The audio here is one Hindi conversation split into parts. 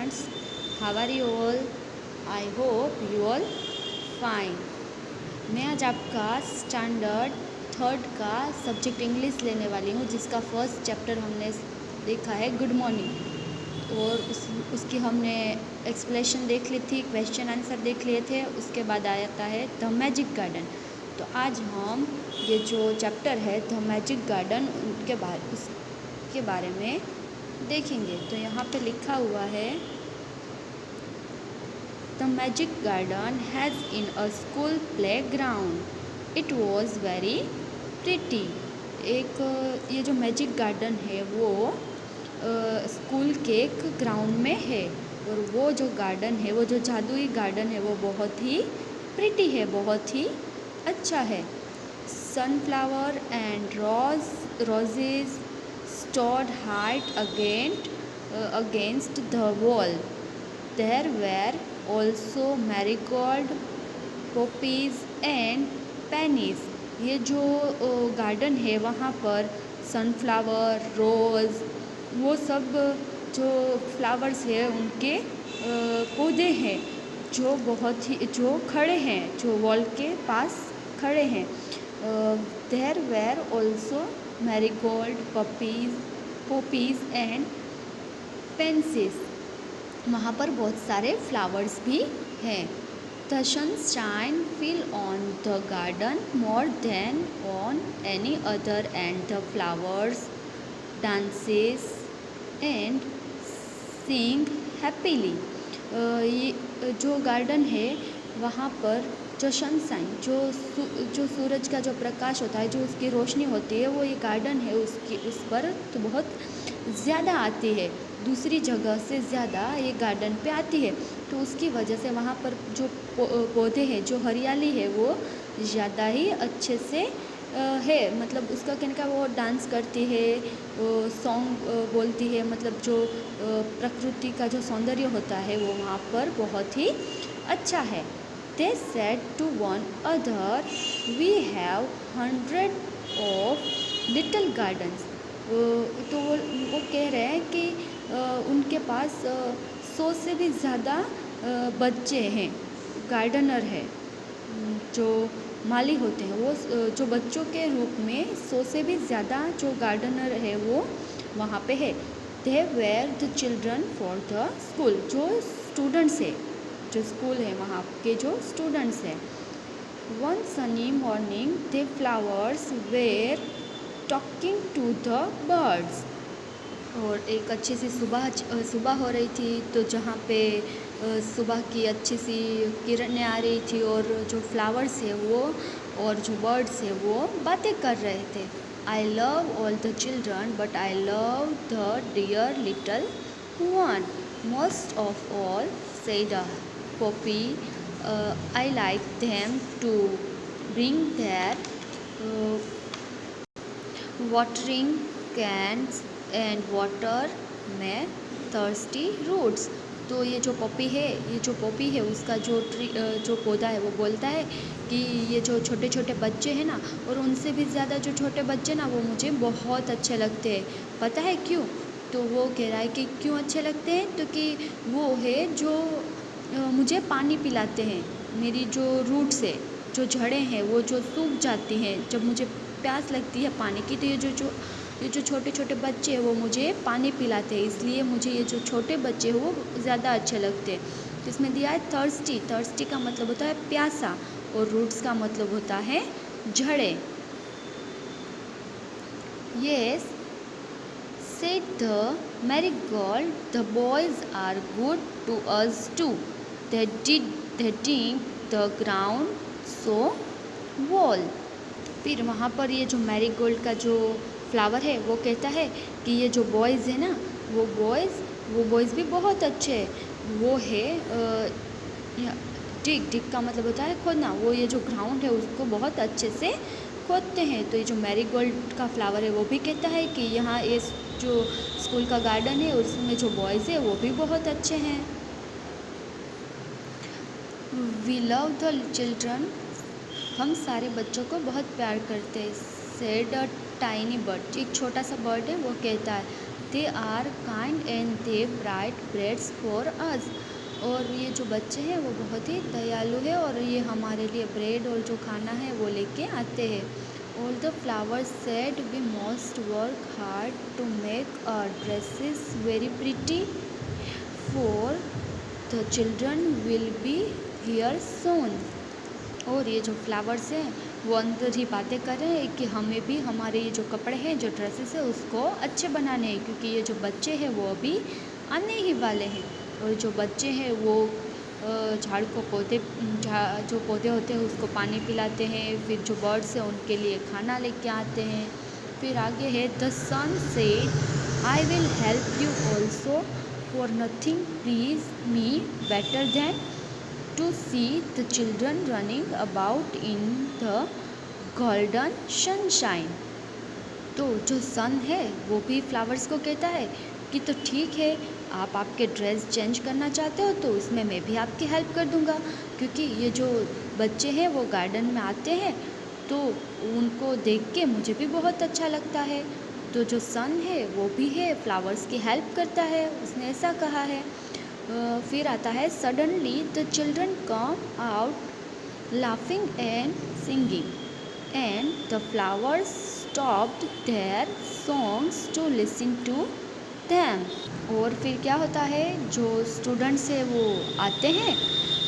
students, how are you all? I hope you all fine. मैं आज आपका स्टैंडर्ड थर्ड का सब्जेक्ट इंग्लिश लेने वाली हूँ, जिसका फर्स्ट चैप्टर हमने देखा है गुड मॉर्निंग, और उसकी हमने एक्सप्लेनेशन देख ली थी, क्वेश्चन आंसर देख लिए थे। उसके बाद आता है द मैजिक गार्डन। तो आज हम ये जो चैप्टर है द मैजिक गार्डन उसके बारे में देखेंगे। तो यहाँ पे लिखा हुआ है the magic garden has in a school play ground it was very pretty. ये जो मैजिक गार्डन है वो स्कूल के एक ग्राउंड में है, और वो जो गार्डन है, वो जो जादुई गार्डन है, वो बहुत ही प्रिटी है, बहुत ही अच्छा है। Sunflower and roses stood high against the wall. There were also marigold, poppies and peonies. ये जो गार्डन है वहाँ पर सनफ्लावर, रोज़, वो सब जो फ्लावर्स है उनके पौधे हैं जो खड़े हैं, जो वॉल के पास खड़े हैं। There were also marigold, poppies and pansies. वहाँ पर बहुत सारे फ्लावर्स भी हैं। The sunshine fell on the garden more than on any other, and the flowers dances and sing happily. ये जो गार्डन है वहाँ पर जो सनशाइन, जो सूरज का जो प्रकाश होता है, जो उसकी रोशनी होती है, वो ये गार्डन है उस पर तो बहुत ज़्यादा आती है, दूसरी जगह से ज़्यादा ये गार्डन पे आती है। तो उसकी वजह से वहाँ पर जो पौधे हैं, जो हरियाली है, वो ज़्यादा ही अच्छे से है। मतलब उसका कहने का वो डांस करती है, सॉन्ग बोलती है, मतलब जो प्रकृति का जो सौंदर्य होता है वो वहाँ पर बहुत ही अच्छा है। They said to one another, "We have hundreds of little gardens." तो वो कह रहे हैं कि उनके पास 100 से भी ज़्यादा बच्चे हैं, गार्डनर है, जो माली होते हैं, वो जो बच्चों के रूप में 100 से भी ज़्यादा जो गार्डनर है वो वहाँ पे है। They were the children for the school, जो स्टूडेंट्स है, जो स्कूल है वहाँ के जो स्टूडेंट्स हैं। One sunny morning the flowers were talking to the birds. और एक अच्छी सी सुबह हो रही थी, तो जहाँ पे सुबह की अच्छी सी किरणें आ रही थी, और जो फ्लावर्स है वो और जो बर्ड्स है वो बातें कर रहे थे। I love all the children but I love the dear little one most of all said Poppy. I like them to bring their watering cans and water my thirsty roots. तो ये जो पॉपी है उसका जो पौधा है वो बोलता है कि ये जो छोटे छोटे बच्चे हैं ना, और उनसे भी ज़्यादा जो छोटे बच्चे ना, वो मुझे बहुत अच्छे लगते हैं। पता है क्यों? तो वो कह रहा है कि क्यों अच्छे लगते हैं, तो कि वो है जो मुझे पानी पिलाते हैं। मेरी जो रूट्स है, जो जड़ें हैं, वो जो सूख जाती हैं जब मुझे प्यास लगती है पानी की, तो ये जो छोटे छोटे बच्चे हैं वो मुझे पानी पिलाते हैं, इसलिए मुझे ये जो छोटे बच्चे हैं वो ज़्यादा अच्छे लगते हैं। तो इसमें दिया है थर्स्टी का मतलब होता है प्यासा, और रूट्स का मतलब होता है जड़ें। Yes said the marigold, the boys are good to us too. They dig the ground so well. फिर वहाँ पर ये जो मैरीगोल्ड का जो फ्लावर है वो कहता है कि ये जो बॉयज़ है ना, वो बॉयज़ भी बहुत अच्छे हैं। वो है डिग का मतलब होता है खोदना। वो ये जो ग्राउंड है उसको बहुत अच्छे से खोदते हैं। तो ये जो मैरीगोल्ड का फ्लावर है वो भी कहता है कि यहाँ ये जो स्कूल का गार्डन है उसमें जो बॉयज़ है वो भी बहुत अच्छे हैं। वी लव द चिल्ड्रन, हम सारे बच्चों को बहुत प्यार करते हैं। सेड अ टाइनी बर्ड, एक छोटा सा बर्ड है वो कहता है। They are kind and they bright breads for us. और ये जो बच्चे हैं वो बहुत ही दयालु है और ये हमारे लिए ब्रेड और जो खाना है वो लेके आते हैं। All the flowers said we must work hard to make our dresses very pretty for the children will be here soon. और ये जो फ्लावर्स हैं वो अंदर ही बातें कर रहे हैं कि हमें भी हमारे ये जो कपड़े हैं, जो ड्रेसेस है, उसको अच्छे बनाने हैं, क्योंकि ये जो बच्चे हैं वो अभी आने ही वाले हैं। और जो बच्चे हैं वो झाड़ को जो पौधे होते हैं उसको पानी पिलाते हैं, फिर जो बर्ड्स हैं उनके लिए खाना लेके आते हैं। फिर आगे है the sun said I will help you also for nothing please me better than to see the children running about in the golden sunshine। तो जो सन है वो भी फ्लावर्स को कहता है कि तो ठीक है, आप आपके ड्रेस चेंज करना चाहते हो तो इसमें मैं भी आपकी हेल्प कर दूंगा, क्योंकि ये जो बच्चे हैं वो गार्डन में आते हैं तो उनको देख के मुझे भी बहुत अच्छा लगता है। तो जो सन है वो भी है फ्लावर्स की हेल्प करता है, उसने ऐसा कहा है। फिर आता है suddenly the children come out laughing and singing and the flowers stopped their songs to listen to them. और फिर क्या होता है, जो स्टूडेंट्स है वो आते हैं,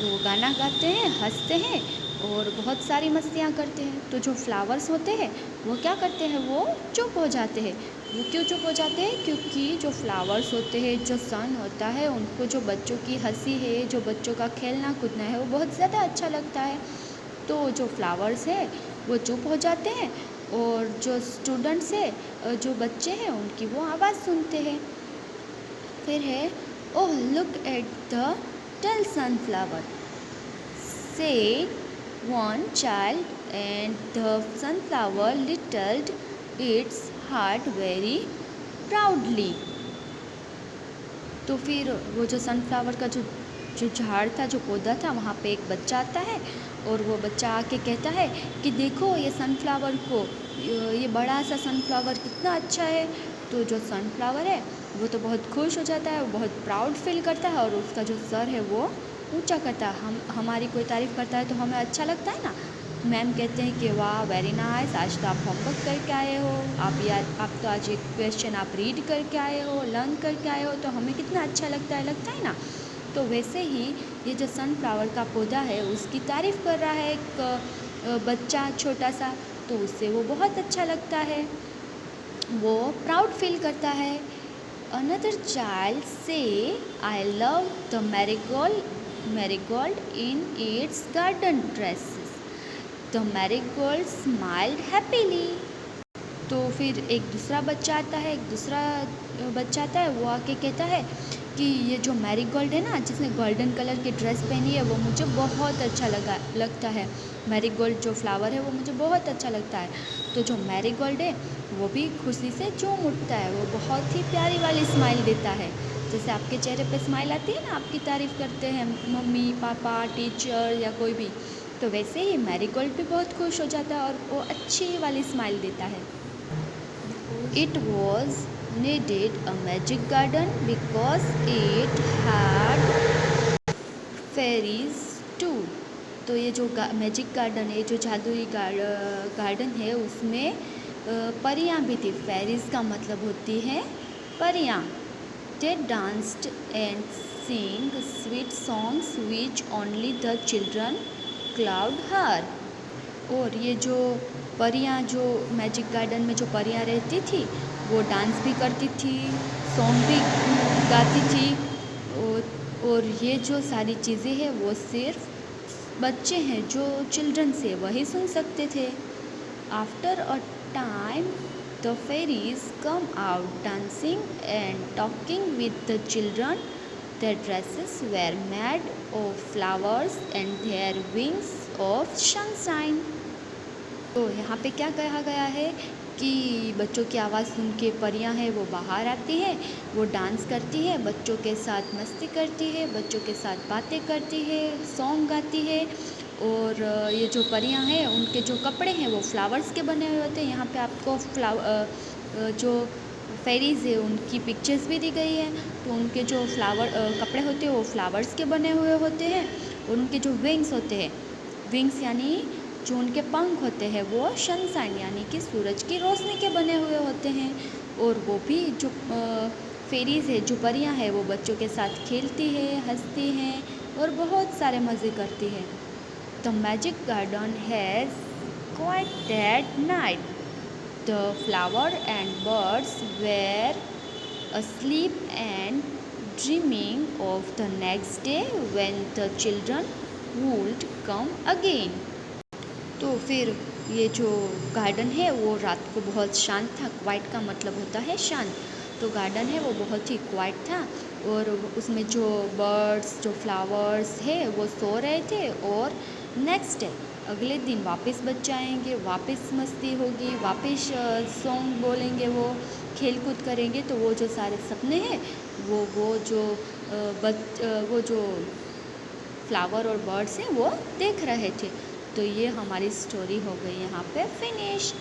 वो गाना गाते हैं, हंसते हैं और बहुत सारी मस्तियाँ करते हैं। तो जो फ्लावर्स होते हैं वो क्या करते हैं, वो चुप हो जाते हैं। वो क्यों चुप हो जाते हैं, क्योंकि जो फ्लावर्स होते हैं, जो सन होता है, उनको जो बच्चों की हंसी है, जो बच्चों का खेलना कूदना है वो बहुत ज़्यादा अच्छा लगता है। तो जो फ्लावर्स है वो चुप हो जाते हैं और जो स्टूडेंट्स है, जो बच्चे हैं, उनकी वो आवाज़ सुनते हैं। फिर है oh look at the tall sunflower said one child and the sunflower littled its heart very proudly। तो फिर वो जो सनफ्लावर का जो जो झाड़ था, जो पौधा था, वहाँ पे एक बच्चा आता है और वो बच्चा आके कहता है कि देखो ये सनफ्लावर को, ये बड़ा सा सनफ्लावर कितना अच्छा है। तो जो सनफ्लावर है वो तो बहुत खुश हो जाता है, वो बहुत प्राउड फील करता है और उसका जो सर है वो ऊंचा करता है। हमारी कोई तारीफ़ करता है तो हमें अच्छा लगता है ना। मैम कहते हैं कि वाह वेरी नाइस, आज तो आप होमवर्क करके आए हो, आप तो आज एक क्वेश्चन आप रीड करके आए हो, लर्न करके आए हो, तो हमें कितना अच्छा लगता है ना। तो वैसे ही ये जो सनफ्लावर का पौधा है उसकी तारीफ़ कर रहा है एक बच्चा छोटा सा, तो उससे वो बहुत अच्छा लगता है, वो प्राउड फील करता है। Another child say I love the marigold in its garden dresses। The marigold smiled happily। तो फिर एक दूसरा बच्चा आता है, वो आके कहता है कि ये जो मैरीगोल्ड है ना, जिसने गोल्डन कलर की ड्रेस पहनी है, वो मुझे बहुत अच्छा लगता है। मैरीगोल्ड जो फ्लावर है वो मुझे बहुत अच्छा लगता है। तो जो मैरीगोल्ड है वो भी खुशी से झूम उठता है, वो बहुत ही प्यारी वाली स्माइल देता है। जैसे आपके चेहरे पे स्माइल आती है ना, आपकी तारीफ़ करते हैं मम्मी पापा टीचर या कोई भी, तो वैसे ही मैरीगोल्ड भी बहुत खुश हो जाता है और वो अच्छी वाली स्माइल देता है। It was needed a magic garden because it had fairies too। तो ये जो मैजिक गार्डन है, जो जादुई गार्डन है, उसमें परियां भी थी। फेरीज का मतलब होती है परियां। They danced and sang sweet songs which only the children could hear। और ये जो परियां, जो मैजिक गार्डन में जो परियां रहती थी, वो डांस भी करती थी, सॉन्ग भी गाती थी, और ये जो सारी चीज़ें हैं वो सिर्फ बच्चे हैं, जो चिल्ड्रन से वही सुन सकते थे। After a time the fairies come out dancing and talking with the children. Their dresses were made of flowers and their wings of sunshine। तो यहाँ पे क्या कहा गया है कि बच्चों की आवाज़ सुन के परियां हैं वो बाहर आती हैं, वो डांस करती है, बच्चों के साथ मस्ती करती है, बच्चों के साथ बातें करती है, सॉन्ग गाती है। और ये जो परियां हैं उनके जो कपड़े हैं वो फ्लावर्स के बने हुए होते हैं। यहाँ पे आपको जो फेरीज़ है उनकी पिक्चर्स भी दी गई है। तो उनके जो कपड़े होते हैं वो फ्लावर्स के बने हुए होते हैं, और उनके जो विंग्स होते हैं, विंग्स यानी जो उनके पंख होते हैं वो सनशाइन यानी कि सूरज की रोशनी के बने हुए होते हैं। और वो भी जो फेरीज़ है, जो परियां हैं, वो बच्चों के साथ खेलती है, हंसती हैं और बहुत सारे मज़े करती है। The magic garden has quite that night the flower and birds were asleep and dreaming of the next day when the children would come again। तो फिर ये जो गार्डन है वो रात को बहुत शांत था। क्वाइट का मतलब होता है शांत। तो गार्डन है वो बहुत ही क्वाइट था, और उसमें जो बर्ड्स, जो फ्लावर्स है वो सो रहे थे, और नेक्स्ट डे अगले दिन वापस बच्चे आएंगे, वापस मस्ती होगी, वापस सॉन्ग बोलेंगे, वो खेल कूद करेंगे। तो वो जो सारे सपने हैं वो जो फ्लावर और बर्ड्स हैं वो देख रहे थे। तो ये हमारी स्टोरी हो गई यहाँ पे फिनिश।